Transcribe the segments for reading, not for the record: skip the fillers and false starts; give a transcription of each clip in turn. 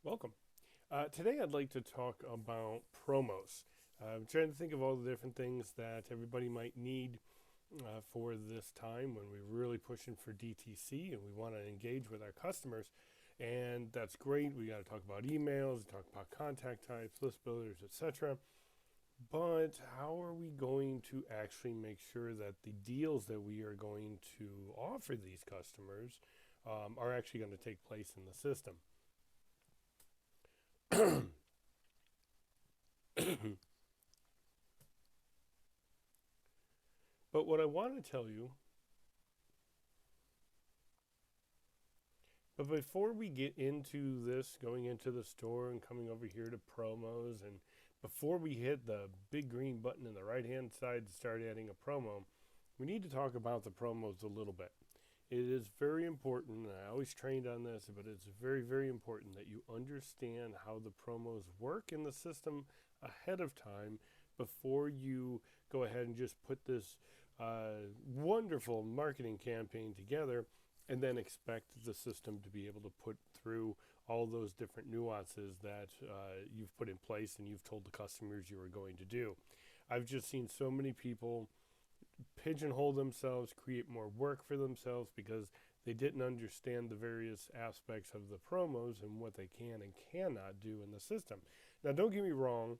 Welcome. Today I'd like to talk about promos. I'm trying to think of all the different things that everybody might need for this time when we're really pushing for DTC and we want to engage with our customers. And that's great. We got to talk about emails, talk about contact types, list builders, etc. But how are we going to actually make sure that the deals that we are going to offer these customers are actually going to take place in the system? But what I want to tell you, but before we get into this, going into the store and coming over here to promos, and before we hit the big green button in the right hand side to start adding a promo, we need to talk about the promos a little bit. It is very important, and I always trained on this, but it's very, very important that you understand how the promos work in the system ahead of time before you go ahead and just put this wonderful marketing campaign together and then expect the system to be able to put through all those different nuances that you've put in place and you've told the customers you are going to do. I've just seen so many people pigeonhole themselves, create more work for themselves because they didn't understand the various aspects of the promos and what they can and cannot do in the system. Now, don't get me wrong.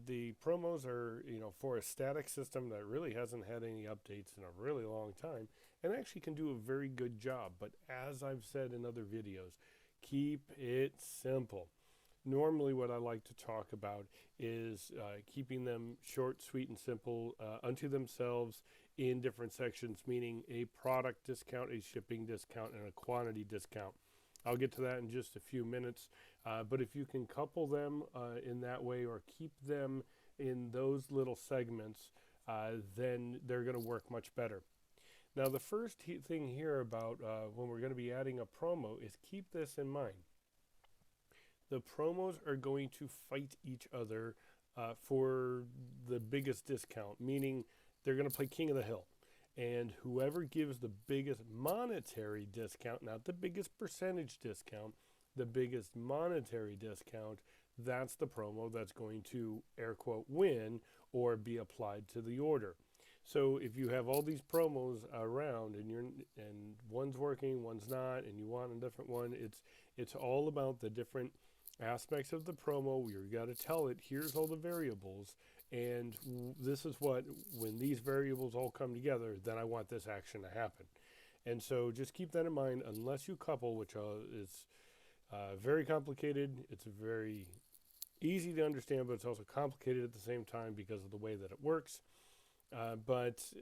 The promos are, for a static system that really hasn't had any updates in a really long time, and actually can do a very good job. But as I've said in other videos, keep it simple. Normally, what I like to talk about is keeping them short, sweet, and simple unto themselves in different sections, meaning a product discount, a shipping discount, and a quantity discount. I'll get to that in just a few minutes. But if you can couple them in that way or keep them in those little segments, then they're going to work much better. Now, the first thing here about when we're going to be adding a promo is keep this in mind. The promos are going to fight each other for the biggest discount, meaning they're going to play King of the Hill. And whoever gives the biggest monetary discount, not the biggest percentage discount, the biggest monetary discount, that's the promo that's going to air quote win or be applied to the order. So if you have all these promos around and one's working, one's not, and you want a different one, it's all about the different aspects of the promo. You got to tell it, here's all the variables, and this is what, when these variables all come together, then I want this action to happen. And so just keep that in mind, unless you couple, which is very complicated. It's very easy to understand, but it's also complicated at the same time because of the way that it works. But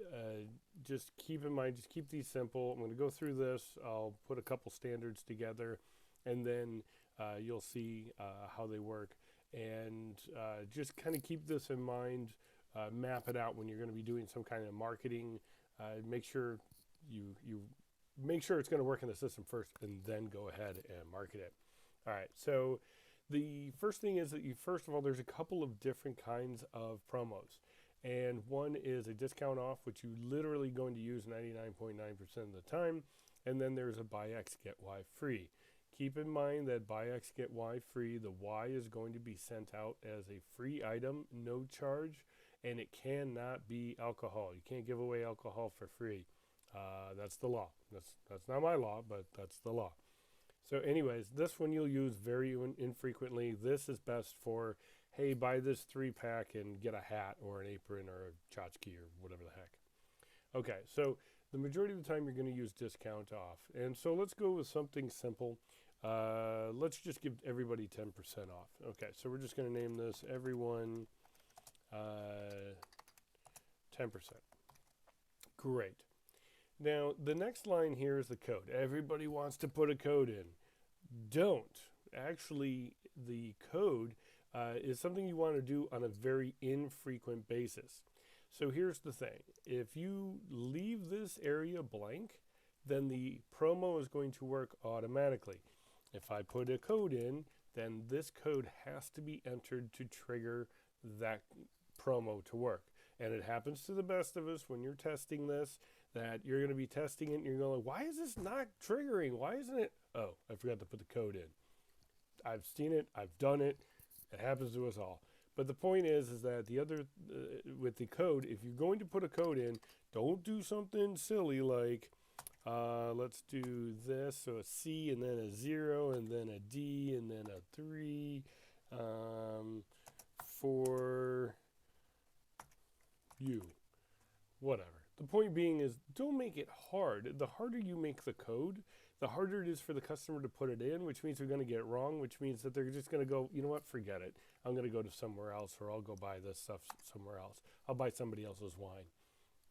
just keep in mind, just keep these simple. I'm going to go through this. I'll put a couple standards together, and then you'll see how they work. And just kind of keep this in mind. Map it out when you're going to be doing some kind of marketing. Make sure you make sure it's going to work in the system first, and then go ahead and market it. All right. So the first thing is that first of all, there's a couple of different kinds of promos. And one is a discount off, which you literally going to use 99.9% of the time. And then there's a buy X, get Y free. Keep in mind that buy X, get Y free, the Y is going to be sent out as a free item, no charge, and it cannot be alcohol. You can't give away alcohol for free. That's the law. That's not my law, but that's the law. So anyways, this one you'll use very infrequently. This is best for, hey, buy this 3-pack and get a hat or an apron or a tchotchke or whatever the heck. Okay, so the majority of the time you're going to use discount off. And so let's go with something simple. Let's just give everybody 10% off. Okay, so we're just going to name this everyone 10%. Great. Now, the next line here is the code. Everybody wants to put a code in. Don't. Actually, the code is something you want to do on a very infrequent basis. So here's the thing. If you leave this area blank, then the promo is going to work automatically. If I put a code in, then this code has to be entered to trigger that promo to work. And it happens to the best of us when you're testing this, that you're going to be testing it and you're going, why is this not triggering? Why isn't it? Oh, I forgot to put the code in. I've seen it. I've done it. It happens to us all. But the point is that the other with the code, if you're going to put a code in, don't do something silly like let's do this. So a C and then a 0 and then a D and then a 3 for you. Whatever. The point being is don't make it hard. The harder you make the code, the harder it is for the customer to put it in, which means they're going to get it wrong, which means that they're just going to go, you know what, forget it. I'm going to go to somewhere else, or I'll go buy this stuff somewhere else. I'll buy somebody else's wine.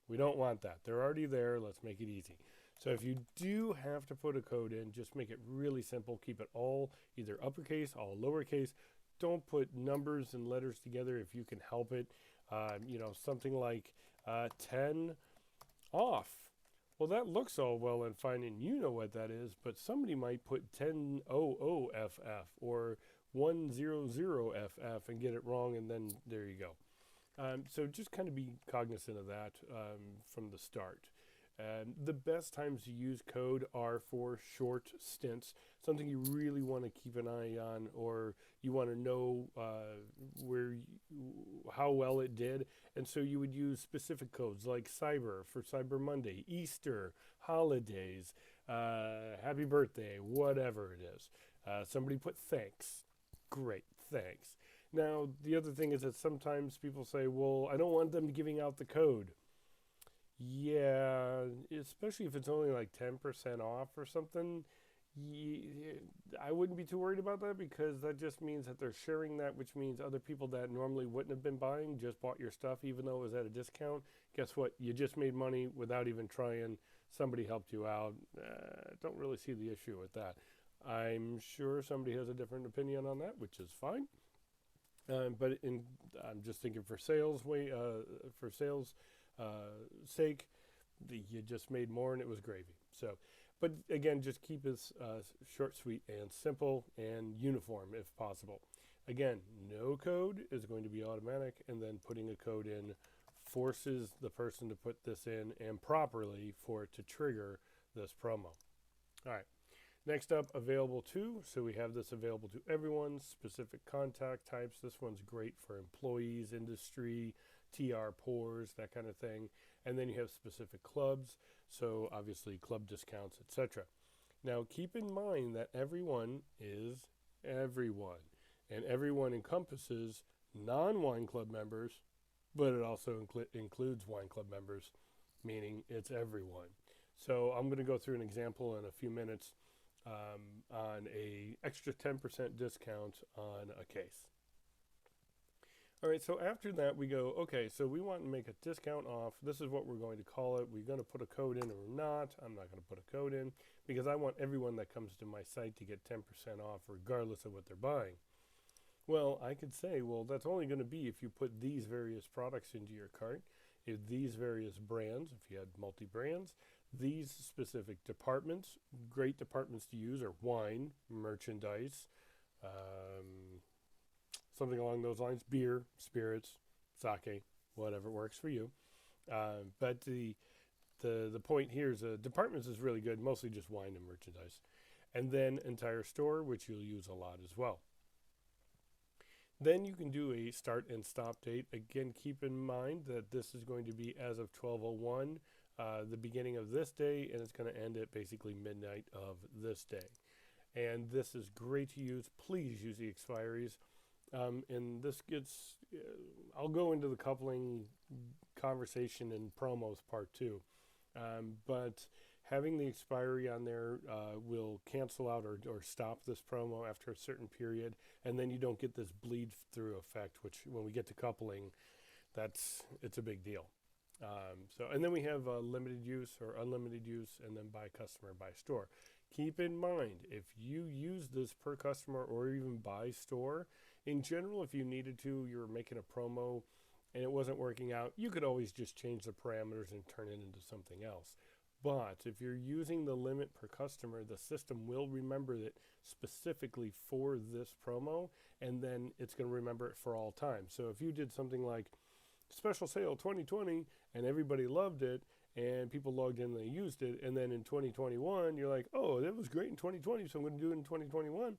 We don't want that. They're already there. Let's make it easy. So if you do have to put a code in, just make it really simple. Keep it all either uppercase, all lowercase. Don't put numbers and letters together if you can help it. Something like 10 off. Well, that looks all well and fine, and you know what that is, but somebody might put 1000FF or 100FF and get it wrong, and then there you go. So just kind of be cognizant of that from the start. The best times to use code are for short stints, something you really want to keep an eye on, or you want to know how well it did. And so you would use specific codes like Cyber for Cyber Monday, Easter, holidays, happy birthday, whatever it is. Somebody put thanks. Great, thanks. Now, the other thing is that sometimes people say, well, I don't want them giving out the code. Yeah, especially if it's only like 10% off or something. I wouldn't be too worried about that, because that just means that they're sharing that, which means other people that normally wouldn't have been buying just bought your stuff even though it was at a discount. Guess what? You just made money without even trying. Somebody helped you out. Don't really see the issue with that. I'm sure somebody has a different opinion on that, which is fine. But I'm just thinking for sales sake, you just made more and it was gravy. So, but again, just keep it short, sweet, and simple, and uniform if possible. Again, no code is going to be automatic, and then putting a code in forces the person to put this in and properly for it to trigger this promo. All right. Next up, available to. So we have this available to everyone, specific contact types. This one's great for employees, industry, TR pours, that kind of thing. And then you have specific clubs, so obviously club discounts, etc. Now keep in mind that everyone is everyone, and everyone encompasses non-wine club members, but it also includes wine club members, meaning it's everyone. So I'm going to go through an example in a few minutes on a extra 10% discount on a case. All right, so after that we go, okay, so we want to make a discount off. This is what we're going to call it. We're going to put a code in or not. I'm not going to put a code in because I want everyone that comes to my site to get 10% off regardless of what they're buying. Well, I could say, well, that's only going to be if you put these various products into your cart, if these various brands, if you had multi-brands, these specific departments. Great departments to use are wine, merchandise, something along those lines, beer, spirits, sake, whatever works for you. But the point here is departments is really good, mostly just wine and merchandise. And then entire store, which you'll use a lot as well. Then you can do a start and stop date. Again, keep in mind that this is going to be as of 12:01, the beginning of this day, and it's going to end at basically midnight of this day. And this is great to use. Please use the expiries. And this gets, I'll go into the coupling conversation in promos part 2. But having the expiry on there will cancel out or stop this promo after a certain period, and then you don't get this bleed through effect, which when we get to coupling, it's a big deal. And then we have limited use or unlimited use, and then by customer, by store. Keep in mind, if you use this per customer or even by store, in general, if you needed to, you're making a promo and it wasn't working out, you could always just change the parameters and turn it into something else. But if you're using the limit per customer, the system will remember it specifically for this promo, and then it's going to remember it for all time. So if you did something like special sale 2020 and everybody loved it and people logged in and they used it, and then in 2021 you're like, oh, that was great in 2020, so I'm going to do it in 2021.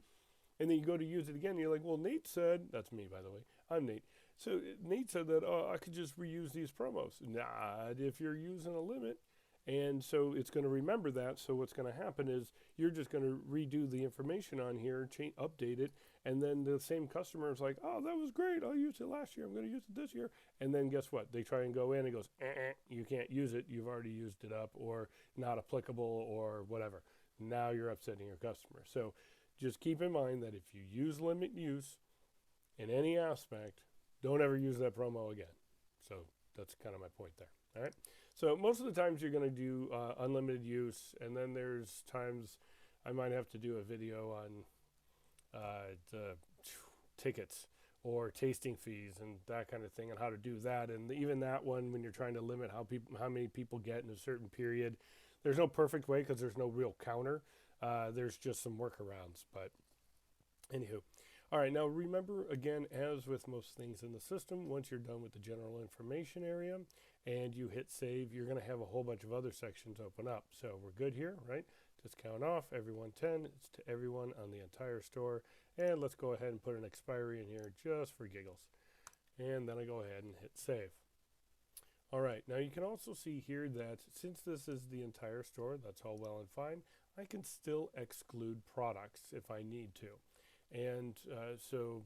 And then you go to use it again, and you're like, well, Nate said, that's me, by the way, I'm Nate. So Nate said that I could just reuse these promos. Not if you're using a limit. And so it's going to remember that. So what's going to happen is you're just going to redo the information on here, update it, and then the same customer is like, oh, that was great. I used it last year. I'm going to use it this year. And then guess what? They try and go in and it goes, you can't use it. You've already used it up, or not applicable, or whatever. Now you're upsetting your customer. So just keep in mind that if you use limit use in any aspect, don't ever use that promo again. So that's kind of my point there. All right. So most of the times you're going to do unlimited use, and then there's times I might have to do a video on the tickets or tasting fees and that kind of thing, and how to do that. And even that one, when you're trying to limit how many people get in a certain period, there's no perfect way because there's no real counter. There's just some workarounds. But anywho. All right, now remember, again, as with most things in the system, once you're done with the general information area and you hit save, you're going to have a whole bunch of other sections open up. So we're good here, right? Discount off, everyone 10. It's to everyone on the entire store. And let's go ahead and put an expiry in here just for giggles. And then I go ahead and hit save. All right, now you can also see here that since this is the entire store, that's all well and fine, I can still exclude products if I need to. And so,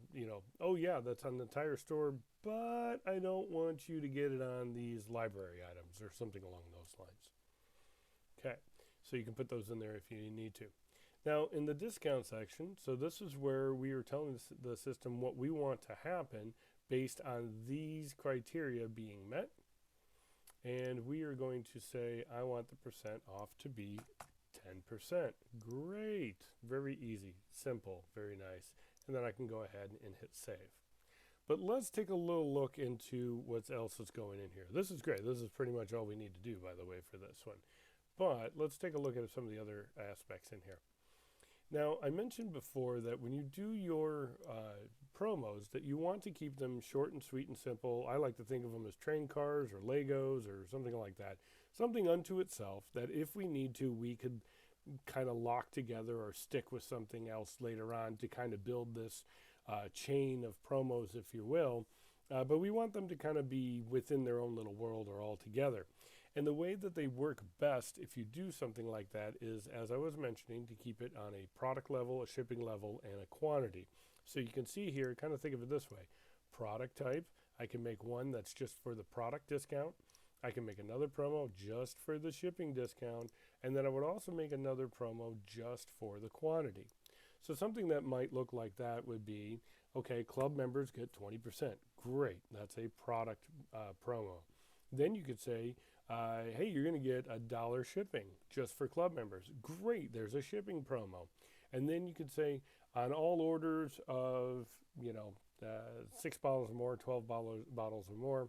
oh yeah, that's on the entire store, but I don't want you to get it on these library items or something along those lines. Okay, so you can put those in there if you need to. Now, in the discount section, so this is where we are telling the system what we want to happen based on these criteria being met. And we are going to say, I want the percent off to be 10%. Great. Very easy, simple, very nice. And then I can go ahead and hit save. But let's take a little look into what else is going in here. This is great. This is pretty much all we need to do, by the way, for this one. But let's take a look at some of the other aspects in here. Now, I mentioned before that when you do your promos, that you want to keep them short and sweet and simple. I like to think of them as train cars or Legos or something like that. Something unto itself that if we need to, we could kind of lock together or stick with something else later on to kind of build this chain of promos, if you will. But we want them to kind of be within their own little world or all together. And the way that they work best if you do something like that is, as I was mentioning, to keep it on a product level, a shipping level, and a quantity. So you can see here, kind of think of it this way. Product type, I can make one that's just for the product discount. I can make another promo just for the shipping discount, and then I would also make another promo just for the quantity. So something that might look like that would be, okay, club members get 20%. Great, that's a product promo. Then you could say, hey, you're going to get $1 shipping just for club members. Great, there's a shipping promo. And then you could say, on all orders of, 6 bottles or more, 12 bottles or more,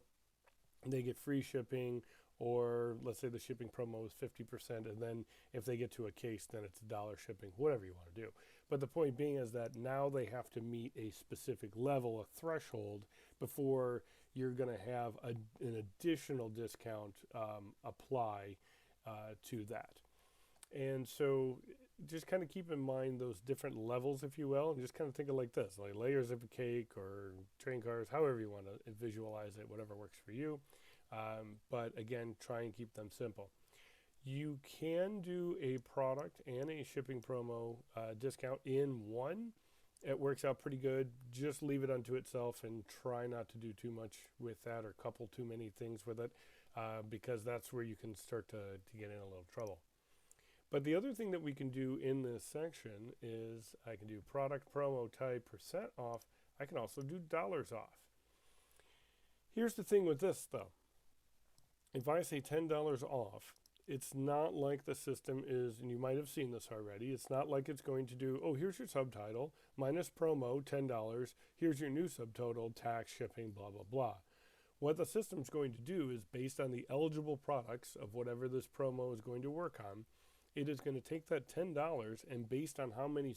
they get free shipping, or let's say the shipping promo is 50%, and then if they get to a case, then it's $1 shipping, whatever you want to do. But the point being is that now they have to meet a specific level, a threshold, before you're going to have an additional discount apply to that. And so just kind of keep in mind those different levels, if you will, and just kind of think of like this, like layers of a cake or train cars, however you want to visualize it, whatever works for you. But again, try and keep them simple. You can do a product and a shipping promo discount in one. It works out pretty good. Just leave it unto itself and try not to do too much with that or couple too many things with it, because that's where you can start to get in a little trouble. But the other thing that we can do in this section is I can do product promo type percent off. I can also do dollars off. Here's the thing with this though. If I say $10 off, it's not like the system is, and you might have seen this already, it's not like it's going to do, oh, here's your subtitle, minus promo, $10, here's your new subtotal, tax, shipping, blah, blah, blah. What the system's going to do is, based on the eligible products of whatever this promo is going to work on, it is going to take that $10 and based on how many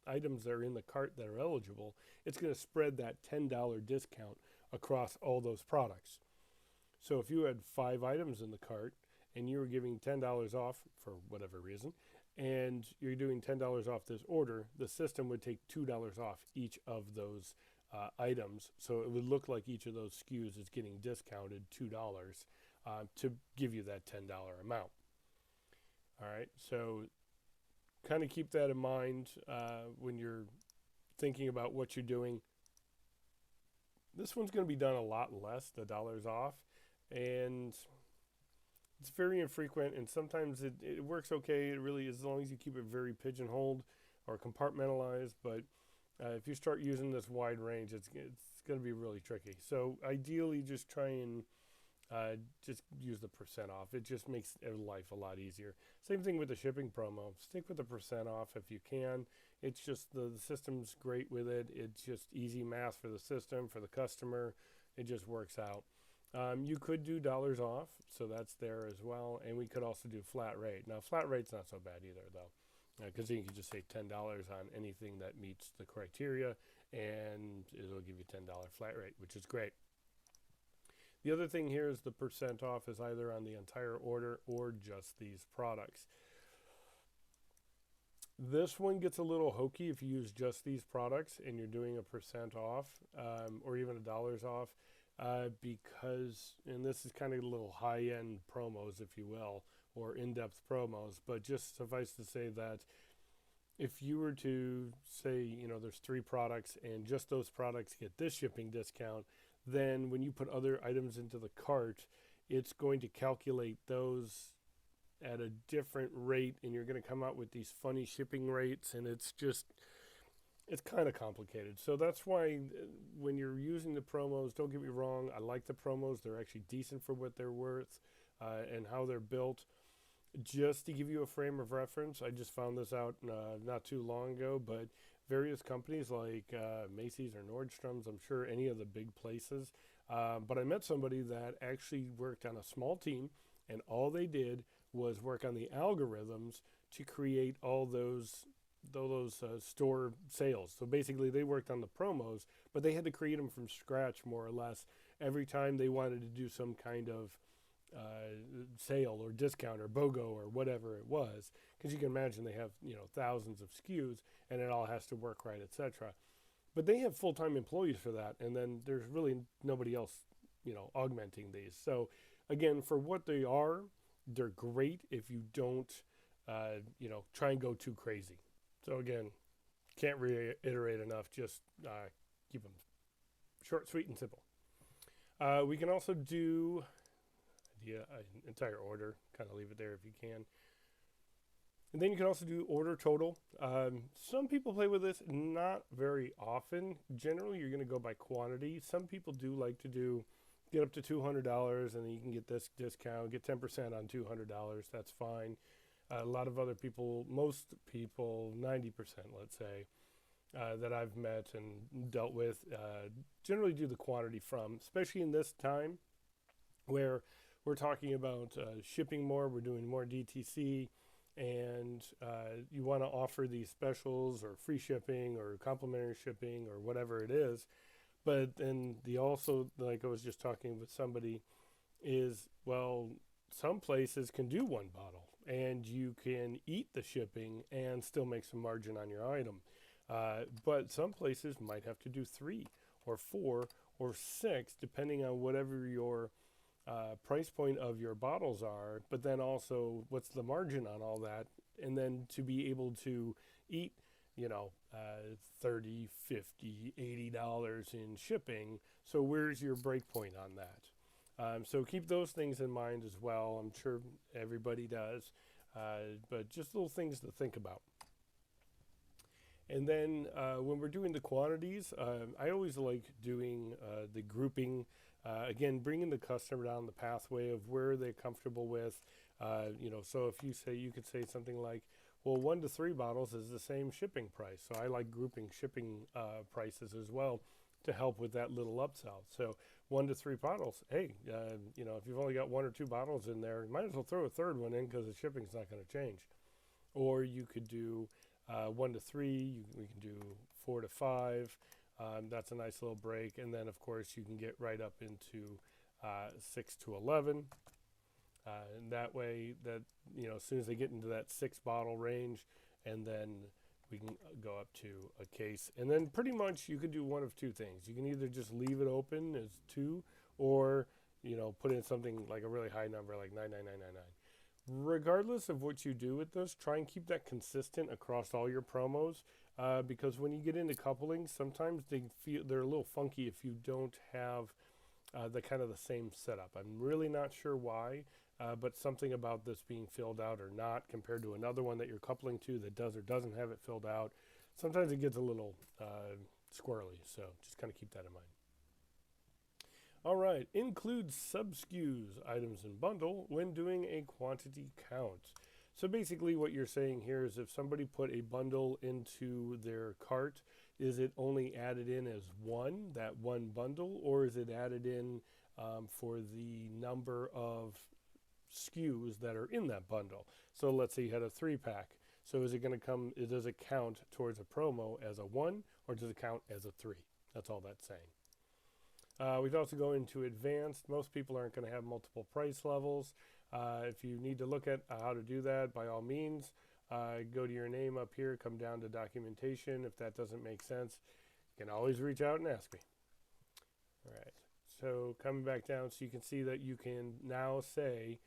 items are in the cart that are eligible, it's going to spread that $10 discount across all those products. So if you had 5 items in the cart and you were giving $10 off for whatever reason, and you're doing $10 off this order, the system would take $2 off each of those items. So it would look like each of those SKUs is getting discounted $2 to give you that $10 amount. All right, so kind of keep that in mind when you're thinking about what you're doing. This one's going to be done a lot less, the dollars off, and it's very infrequent, and sometimes it works okay. It really is, as long as you keep it very pigeonholed or compartmentalized. But if you start using this wide range, it's going to be really tricky. So ideally, just try and just use the percent off. It just makes life a lot easier. Same thing with the shipping promo. Stick with the percent off if you can. It's just the system's great with it. It's just easy math for the system, for the customer. It just works out. You could do dollars off, so that's there as well. And we could also do flat rate. Now, flat rate's not so bad either, though, because you can just say $10 on anything that meets the criteria, and it'll give you $10 flat rate, which is great. The other thing here is the percent off is either on the entire order or just these products. This one gets a little hokey if you use just these products and you're doing a percent off or even $1 off because, and this is kind of little high-end promos, if you will, or in-depth promos, but just suffice to say that if you were to say, you know, there's 3 products and just those products get this shipping discount, then when you put other items into the cart, it's going to calculate those at a different rate, and you're going to come out with these funny shipping rates, and it's kind of complicated. So that's why when you're using the promos, don't get me wrong, I like the promos. They're actually decent for what they're worth and how they're built. Just to give you a frame of reference, I just found this out not too long ago, but various companies like Macy's or Nordstrom's, I'm sure any of the big places, but I met somebody that actually worked on a small team, and all they did was work on the algorithms to create all those store sales. So basically they worked on the promos, but they had to create them from scratch more or less every time they wanted to do some kind of sale or discount or BOGO or whatever it was, because you can imagine they have, you know, thousands of SKUs and it all has to work right, etc. But they have full-time employees for that, and then there's really nobody else, you know, augmenting these. So again, for what they are, they're great if you don't you know, try and go too crazy. So again, can't reiterate enough, just keep them short, sweet, and simple. We can also do an entire order, kind of leave it there if you can. And then you can also do order total. Some people play with this, not very often. Generally, you're going to go by quantity. Some people do like to get up to $200, and then you can get this discount, get 10% on $200. That's fine. A lot of other people, most people, 90%, let's say, that I've met and dealt with, generally do the quantity from, especially in this time where we're talking about shipping more, we're doing more DTC, and you want to offer these specials or free shipping or complimentary shipping or whatever it is. But then the also, like I was just talking with somebody, is, well, some places can do one bottle and you can eat the shipping and still make some margin on your item. But some places might have to do 3 or 4 or 6, depending on whatever your price point of your bottles are, but then also what's the margin on all that, and then to be able to eat, you know, $30, $50, $80 in shipping. So where's your break point on that? So keep those things in mind as well. I'm sure everybody does, but just little things to think about. And then when we're doing the quantities, I always like doing the grouping. Again, bringing the customer down the pathway of where they're comfortable with. You know, so if you could say something like, well, 1 to 3 bottles is the same shipping price. So I like grouping shipping prices as well to help with that little upsell. So 1 to 3 bottles, hey, you know, if you've only got 1 or 2 bottles in there, you might as well throw a third one in because the shipping's not going to change. Or you could do 1 to 3, we can do 4 to 5. That's a nice little break. And then, of course, you can get right up into 6 to 11. And that way, that as soon as they get into that 6 bottle range, and then we can go up to a case, and then pretty much you can do one of two things. You can either just leave it open as 2, or put in something like a really high number, like 99999. Regardless of what you do with this, try and keep that consistent across all your promos, because when you get into coupling, sometimes they're a little funky if you don't have the same setup. I'm really not sure why, but something about this being filled out or not compared to another one that you're coupling to that does or doesn't have it filled out, sometimes it gets a little squirrely. So just kind of keep that in mind. All right, include sub-SKUs, items in bundle, when doing a quantity count. So basically what you're saying here is if somebody put a bundle into their cart, is it only added in as that one bundle, or is it added in for the number of SKUs that are in that bundle? So let's say you had a 3-pack. So is it going to does it count towards a promo as a 1, or does it count as a 3? That's all that's saying. We can also go into advanced. Most people aren't going to have multiple price levels. If you need to look at how to do that, by all means, go to your name up here, come down to documentation. If that doesn't make sense, you can always reach out and ask me. All right, so coming back down, so you can see that you can now say,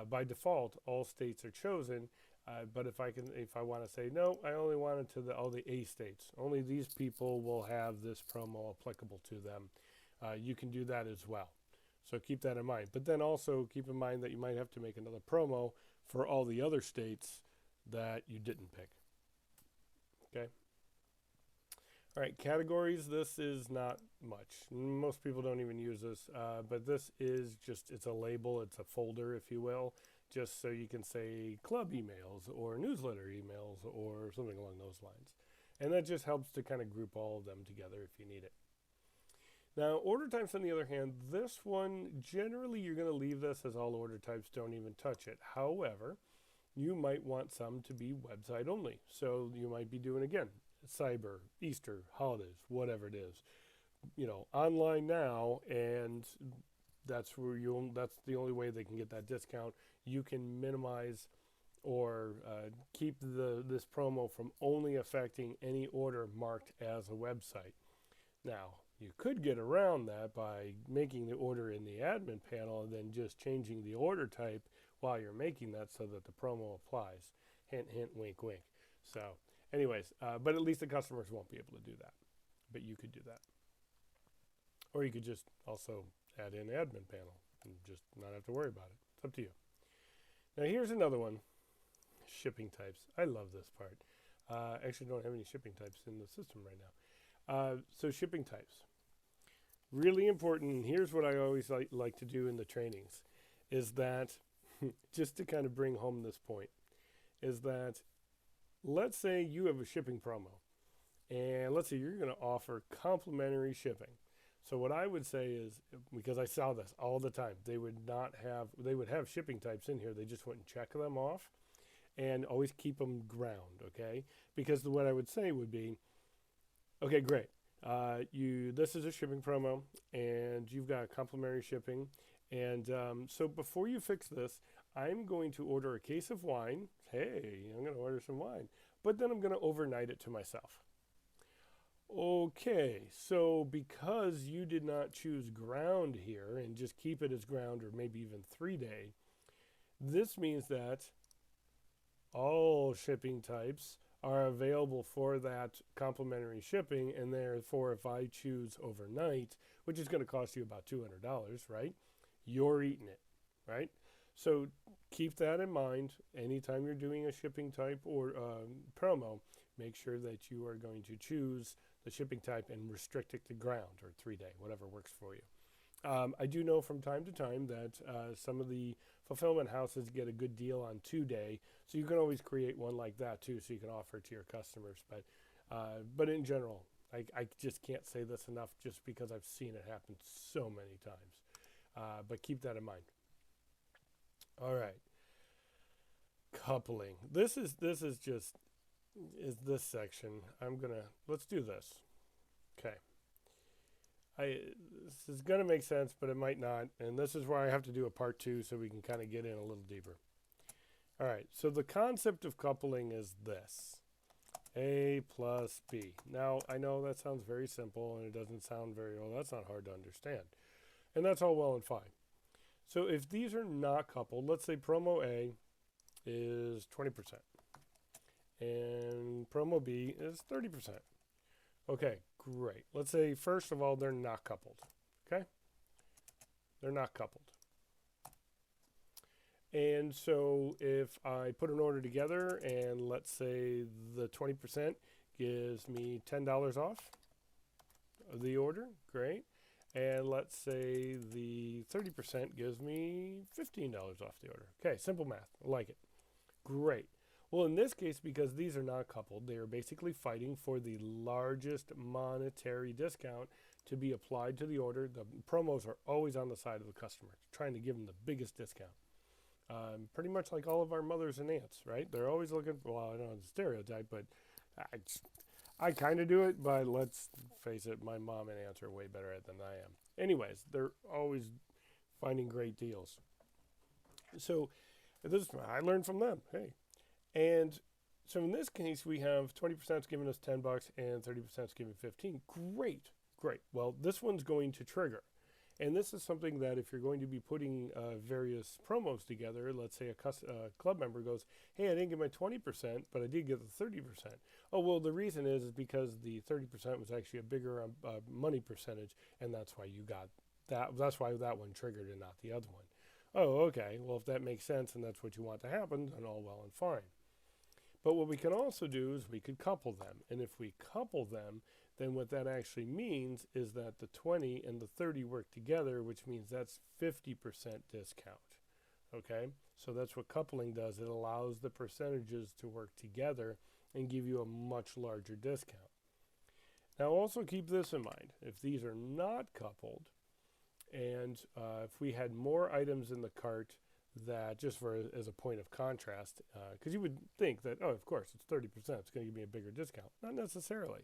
by default, all states are chosen. But if I want to say, no, I only want it to all the A states. Only these people will have this promo applicable to them. You can do that as well. So keep that in mind. But then also keep in mind that you might have to make another promo for all the other states that you didn't pick. Okay. All right, categories. This is not much. Most people don't even use this, but this is it's a label. It's a folder, if you will, just so you can say club emails or newsletter emails or something along those lines. And that just helps to kind of group all of them together if you need it. Now, order types, on the other hand, this one, generally you're going to leave this as all order types, don't even touch it. However, you might want some to be website only. So you might be doing, again, Cyber, Easter, holidays, whatever it is. Online now, and that's the only way they can get that discount. You can minimize or keep this promo from only affecting any order marked as a website. Now, you could get around that by making the order in the admin panel and then just changing the order type while you're making that so that the promo applies. Hint, hint, wink, wink. So anyways, but at least the customers won't be able to do that. But you could do that. Or you could just also add in admin panel and just not have to worry about it. It's up to you. Now here's another one. Shipping types. I love this part. Actually don't have any shipping types in the system right now. So shipping types. Really important. Here's what I always like to do in the trainings is that, just to kind of bring home this point, is that let's say you have a shipping promo, and let's say you're going to offer complimentary shipping. So what I would say is, because I saw this all the time, they would have shipping types in here. They just wouldn't check them off, and always keep them ground, okay? Because what I would say would be, okay, great. This is a shipping promo, and you've got complimentary shipping. And so before you fix this, I'm going to order a case of wine. Hey, I'm going to order some wine. But then I'm going to overnight it to myself. Okay, so because you did not choose ground here and just keep it as ground or maybe even 3-day, this means that all shipping types are available for that complimentary shipping, and therefore if I choose overnight, which is going to cost you about $200, right? You're eating it, right? So keep that in mind anytime you're doing a shipping type or promo. Make sure that you are going to choose the shipping type and restrict it to ground or 3-day, whatever works for you. I do know from time to time that some of the fulfillment houses get a good deal on 2-day, so you can always create one like that too, so you can offer it to your customers. But in general, I just can't say this enough, just because I've seen it happen so many times. But keep that in mind. All right, coupling. This is this section. Let's do this. Okay. This is going to make sense, but it might not. And this is where I have to do a part 2 so we can kind of get in a little deeper. All right, so the concept of coupling is this. A plus B. Now, I know that sounds very simple and it doesn't sound very, well, that's not hard to understand. And that's all well and fine. So if these are not coupled, let's say promo A is 20% and promo B is 30%. Okay, great. Let's say, first of all, they're not coupled. Okay? They're not coupled. And so if I put an order together and let's say the 20% gives me $10 off of the order, great. And let's say the 30% gives me $15 off the order. Okay, simple math. I like it. Great. Well, in this case, because these are not coupled, they are basically fighting for the largest monetary discount to be applied to the order. The promos are always on the side of the customer, trying to give them the biggest discount. Pretty much like all of our mothers and aunts, right? They're always looking for, well, I know it's a stereotype, but I kind of do it, but let's face it, my mom and aunts are way better at it than I am. Anyways, they're always finding great deals. So this I learned from them. Hey. And so in this case, we have 20% is giving us $10 and 30% is giving 15. Great, great. Well, this one's going to trigger. And this is something that if you're going to be putting various promos together, let's say a club member goes, hey, I didn't get my 20%, but I did get the 30%. Oh, well, the reason is because the 30% was actually a bigger money percentage, and that's why you got that. That's why that one triggered and not the other one. Oh, okay. Well, if that makes sense and that's what you want to happen, then all well and fine. But what we can also do is we could couple them. And if we couple them, then what that actually means is that the 20 and the 30 work together, which means that's 50% discount. Okay? So that's what coupling does. It allows the percentages to work together and give you a much larger discount. Now also keep this in mind. If these are not coupled, and if we had more items in the cart that, just for as a point of contrast, because you would think that, oh, of course, it's 30%, it's going to give me a bigger discount. Not necessarily.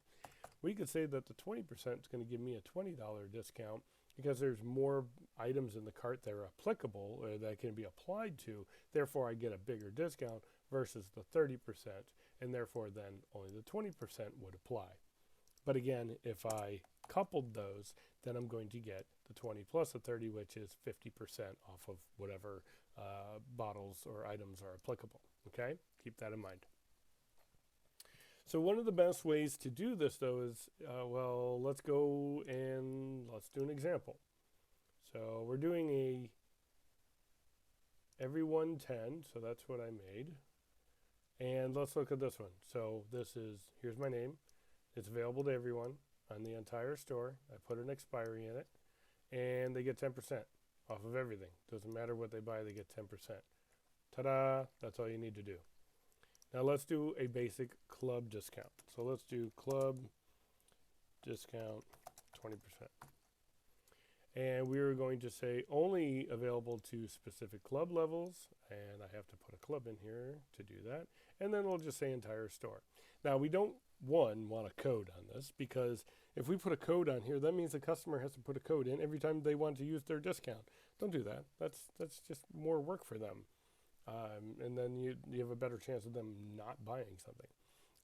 We could say that the 20% is going to give me a $20 discount because there's more items in the cart that are applicable or that can be applied to. Therefore, I get a bigger discount versus the 30%, and therefore then only the 20% would apply. But again, if I coupled those, then I'm going to get the 20 plus the 30, which is 50% off of whatever bottles or items are applicable. Okay? Keep that in mind. So one of the best ways to do this, though, is, well, let's go and let's do an example. So we're doing a every 110, so that's what I made. And let's look at this one. So this is, here's my name. It's available to everyone on the entire store. I put an expiry in it, and they get 10% off of everything. Doesn't matter what they buy, they get 10%. Ta-da! That's all you need to do. Now let's do a basic club discount. So let's do club discount 20%. And we're going to say only available to specific club levels. And I have to put a club in here to do that. And then we'll just say entire store. Now we don't, want a code on this, because if we put a code on here, that means the customer has to put a code in every time they want to use their discount. Don't do that. That's just more work for them. And then you have a better chance of them not buying something.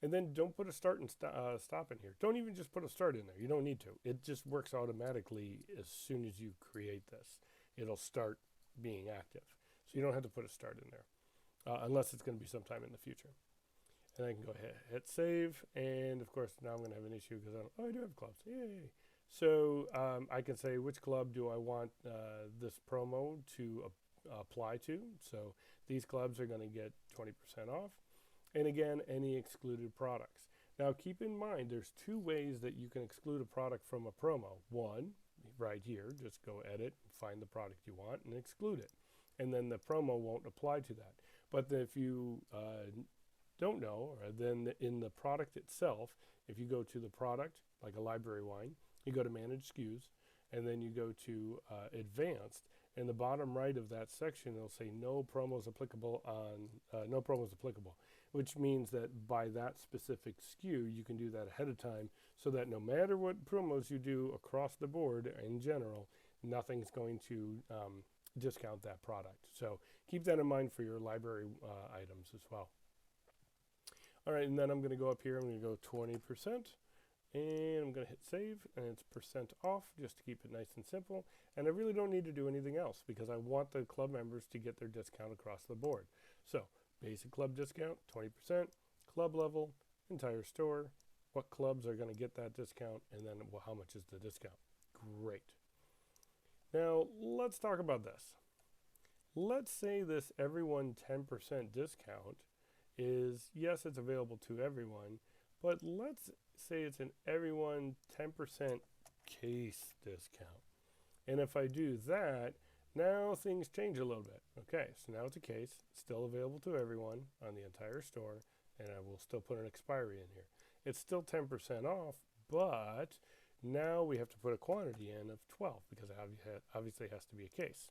And then don't put a start and stop in here. Don't even just put a start in there. You don't need to. It just works automatically as soon as you create this. It'll start being active. So you don't have to put a start in there, unless it's going to be sometime in the future. And I can go ahead, hit save, and of course now I'm going to have an issue because I do have clubs. Yay! So I can say which club do I want this promo to apply to. So these clubs are going to get 20% off. And again, any excluded products. Now keep in mind, there's two ways that you can exclude a product from a promo. One, right here, just go edit, find the product you want, and exclude it. And then the promo won't apply to that. But if you don't know, then in the product itself, if you go to the product, like a library wine, you go to manage SKUs, and then you go to advanced, and the bottom right of that section, it'll say no promos applicable on, no promos applicable, which means that by that specific SKU, you can do that ahead of time so that no matter what promos you do across the board in general, nothing's going to discount that product. So keep that in mind for your library items as well. All right, and then I'm going to go up here. I'm going to go 20%, and I'm going to hit save, and it's percent off just to keep it nice and simple. And I really don't need to do anything else because I want the club members to get their discount across the board. So basic club discount, 20%, club level, entire store, what clubs are going to get that discount, and then how much is the discount. Great. Now let's talk about this. Let's say this everyone 10% discount is, yes, it's available to everyone, but let's say it's an everyone 10% case discount. And if I do that, now things change a little bit. Okay, so now it's a case, still available to everyone on the entire store, and I will still put an expiry in here. It's still 10% off, but now we have to put a quantity in of 12 because it obviously has to be a case.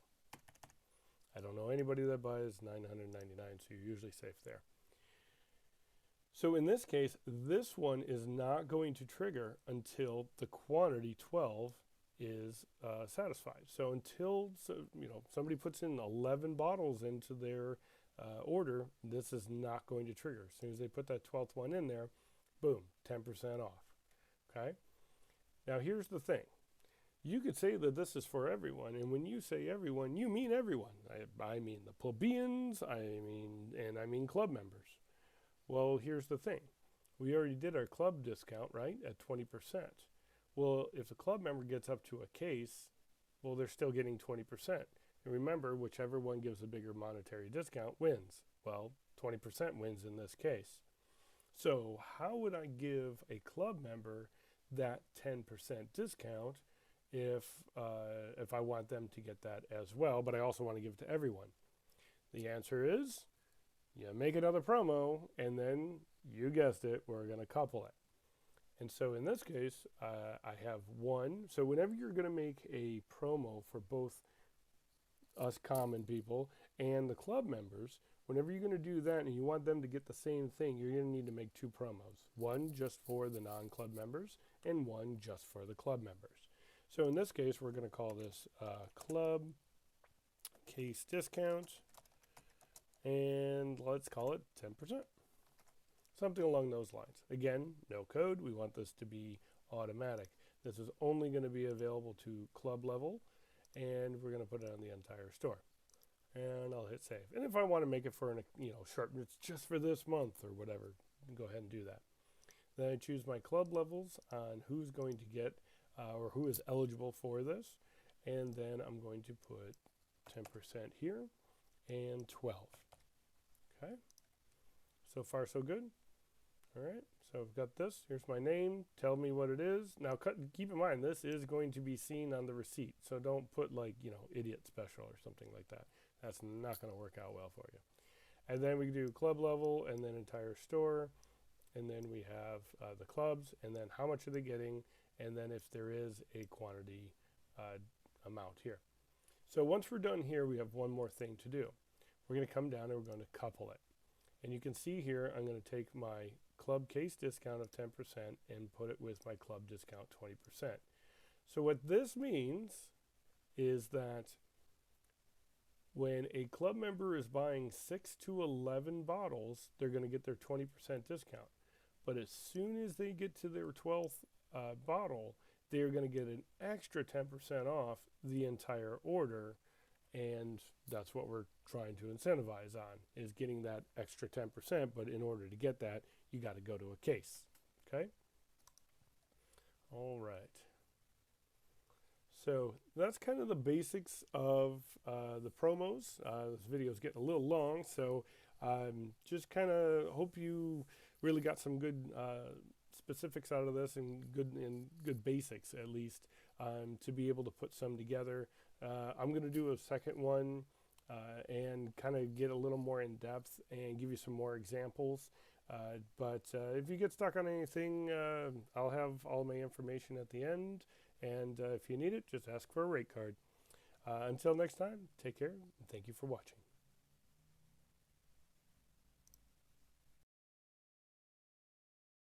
I don't know anybody that buys 999, so you're usually safe there. So in this case, this one is not going to trigger until the quantity 12 is satisfied. So until somebody puts in 11 bottles into their order, this is not going to trigger. As soon as they put that 12th one in there, boom, 10% off. Okay? Now here's the thing. You could say that this is for everyone, and when you say everyone, you mean everyone. I mean the plebeians, I mean club members. Well, here's the thing. We already did our club discount, right, at 20%. Well, if the club member gets up to a case, well, they're still getting 20%. And remember, whichever one gives a bigger monetary discount wins. Well, 20% wins in this case. So how would I give a club member that 10% discount if I want them to get that as well, but I also want to give it to everyone? The answer is, you make another promo, and then, you guessed it, we're going to couple it. And so in this case, I have one. So whenever you're going to make a promo for both us common people and the club members, whenever you're going to do that and you want them to get the same thing, you're going to need to make two promos. One just for the non-club members and one just for the club members. So in this case, we're going to call this club case discount. And let's call it 10%. Something along those lines. Again, no code. We want this to be automatic. This is only going to be available to club level, and we're going to put it on the entire store. And I'll hit save. And if I want to make it for short, it's just for this month or whatever, go ahead and do that. Then I choose my club levels on who's going to get or who is eligible for this, and then I'm going to put 10% here and 12. Okay, so far so good. All right, so I've got this. Here's my name. Tell me what it is. Now, keep in mind, this is going to be seen on the receipt, so don't put idiot special or something like that. That's not going to work out well for you. And then we do club level and then entire store, and then we have the clubs, and then how much are they getting, and then if there is a quantity amount here. So once we're done here, we have one more thing to do. We're going to come down and we're going to couple it. And you can see here, I'm going to take my club case discount of 10% and put it with my club discount 20%. So what this means is that when a club member is buying 6 to 11 bottles, they're going to get their 20% discount. But as soon as they get to their 12th bottle, they're going to get an extra 10% off the entire order. And that's what we're trying to incentivize on, is getting that extra 10%. But in order to get that, you got to go to a case. Okay? All right. So that's kind of the basics of the promos. This video is getting a little long, so just kind of hope you really got some good specifics out of this and good basics at least to be able to put some together. I'm going to do a second one and kind of get a little more in depth and give you some more examples. But if you get stuck on anything, I'll have all my information at the end. And if you need it, just ask for a rate card. Until next time, take care, and thank you for watching.